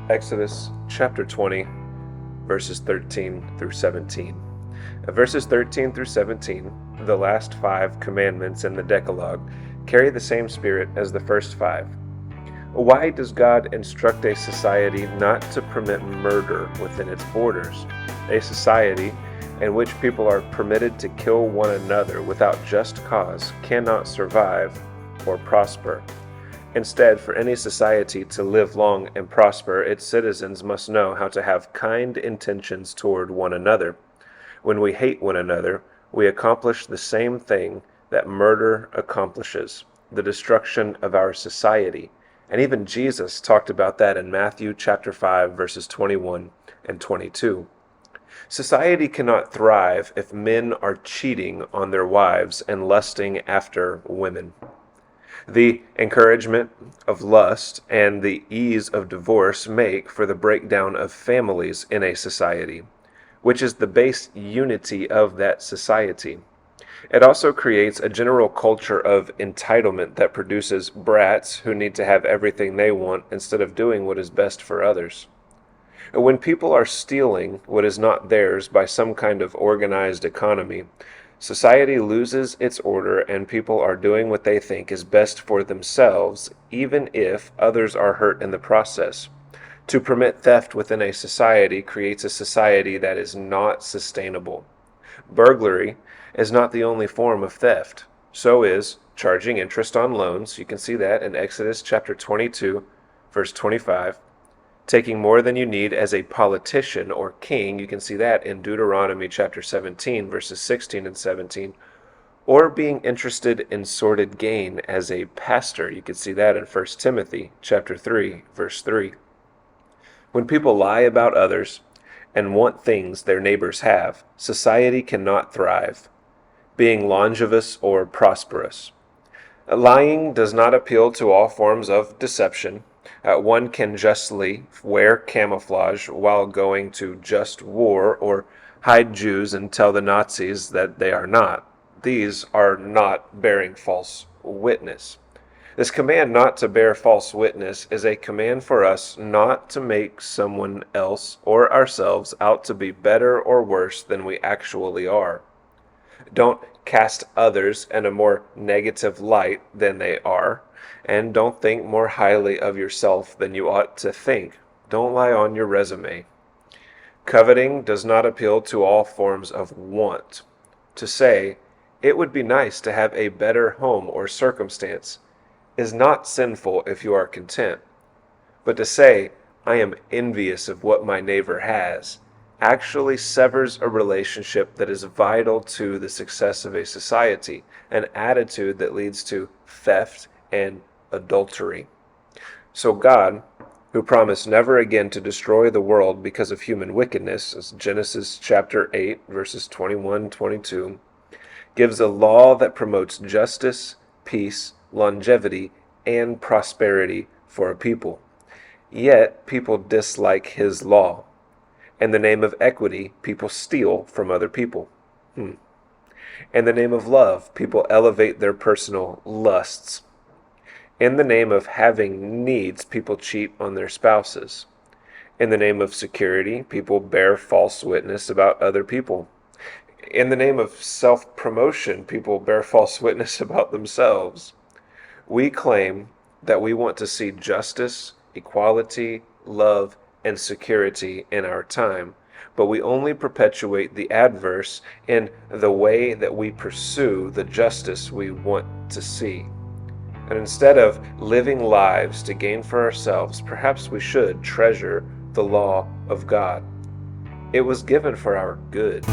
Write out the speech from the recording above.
Exodus chapter 20, verses 13 through 17. Verses 13 through 17, the last 5 commandments in the Decalogue, carry the same spirit as the first 5. Why does God instruct a society not to permit murder within its borders? A society in which people are permitted to kill one another without just cause cannot survive or prosper. Instead, for any society to live long and prosper, its citizens must know how to have kind intentions toward one another. When we hate one another, we accomplish the same thing that murder accomplishes, the destruction of our society. And even Jesus talked about that in Matthew chapter 5, verses 21 and 22. Society cannot thrive if men are cheating on their wives and lusting after women. The encouragement of lust and the ease of divorce make for the breakdown of families in a society, which is the base unity of that society. It also creates a general culture of entitlement that produces brats who need to have everything they want instead of doing what is best for others. When people are stealing what is not theirs by some kind of organized economy, society loses its order and people are doing what they think is best for themselves, even if others are hurt in the process. To permit theft within a society creates a society that is not sustainable. Burglary is not the only form of theft. So is charging interest on loans. You can see that in Exodus chapter 22, verse 25. Taking more than you need as a politician or king, you can see that in Deuteronomy chapter 17, verses 16 and 17. Or being interested in sordid gain as a pastor, you can see that in 1 Timothy chapter 3, verse 3. When people lie about others and want things their neighbors have, society cannot thrive. Being longevous or prosperous. Lying does not appeal to all forms of deception. One can justly wear camouflage while going to just war or hide Jews and tell the Nazis that they are not. These are not bearing false witness. This command not to bear false witness is a command for us not to make someone else or ourselves out to be better or worse than we actually are. Don't cast others in a more negative light than they are, and don't think more highly of yourself than you ought to think. Don't lie on your resume. Coveting does not appeal to all forms of want. To say, it would be nice to have a better home or circumstance, is not sinful if you are content. But to say, I am envious of what my neighbor has, actually severs a relationship that is vital to the success of a society, an attitude that leads to theft and adultery. So God, who promised never again to destroy the world because of human wickedness, as Genesis chapter 8, verses 21-22, gives a law that promotes justice, peace, longevity, and prosperity for a people. Yet people dislike his law. In the name of equity, people steal from other people. In the name of love, people elevate their personal lusts. In the name of having needs, people cheat on their spouses. In the name of security, people bear false witness about other people. In the name of self-promotion, people bear false witness about themselves. We claim that we want to see justice, equality, love, and security in our time, but we only perpetuate the adverse in the way that we pursue the justice we want to see. And instead of living lives to gain for ourselves, perhaps we should treasure the law of God. It was given for our good.